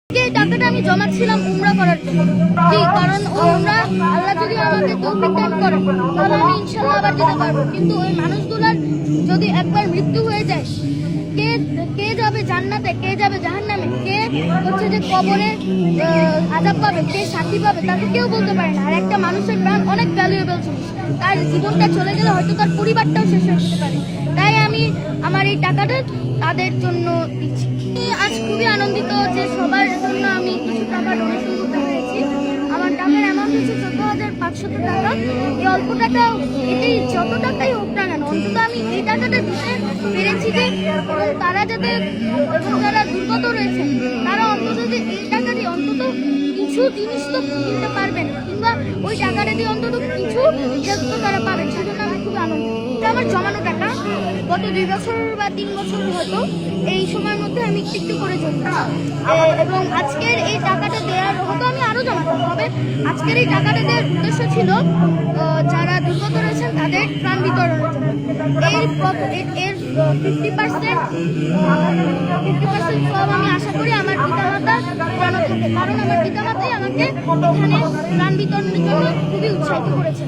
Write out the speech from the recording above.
এই টাকাটা আমি জমাচ্ছিলাম উমরা করার জন্য। জি, কারণ ওই উমরা আল্লাহ যদি আমাকে তৌফিক দান করে তাহলে আমি ইনশাআল্লাহ আবার যেতে পারবো। কিন্তু ওই মানুষগুলোর যদি একবার মৃত্যু হয়ে যায়, কে কে যাবে জান্নাতে, কে যাবে জাহান্নামে, কে হচ্ছে যে কবরে আযাব পাবে, কে শান্তি পাবে, তাকে কেউ বলতে পারে না। আর একটা মানুষের প্রাণ অনেক ভ্যালুয়েবল জিনিস, তার জীবনটা চলে গেলে হয়তো তার পরিবারটাও শেষ হয়ে যেতে পারে। তাই আমি আমার এই টাকাটা তাদের জন্য দিচ্ছি। আজ খুবই আনন্দিত যে সবার জন্য আমি কিছু টাকা ডোনেশন করতে পেরেছি। আমার টাকার অ্যামাউন্ট হচ্ছে 14,500 টাকা। এই অল্প টাকা, এটি যত টাকাই হোক না কেন, অন্তত আমি এই টাকাটা দিতে পেরেছি যে তারা যাতে, যারা দুর্গত রয়েছেন তারা অন্তত যে এই টাকা দিয়ে অন্তত কিছু জিনিস তো কিনতে পারবেন, কিংবা ওই টাকাটা দিয়ে অন্তত কিছু হেল্প তো তারা পাবেন। সেজন্য আমি খুব আনন্দিত। এটা আমার জমানো টাকা, গত 2 বছর বা 3 বছর হয়তো এই সময়ের মধ্যে আমি একটু করে জমিয়েছি। এবং আজকের এই টাকাটা দেওয়ার হয়তো আমি আরো জমাতাম, তবে আজকের এই টাকাটা দেওয়ার উদ্দেশ্য ছিল যারা দুর্গত রয়েছেন তাদের ত্রাণ বিতরণের জন্য। এর 50% সব আমি আশা করি আমার পিতামাতা যেন থাকে, কারণ আমার পিতামাতাই আমাকে এখানে ত্রাণ বিতরণের জন্য খুবই উৎসাহিত করেছেন।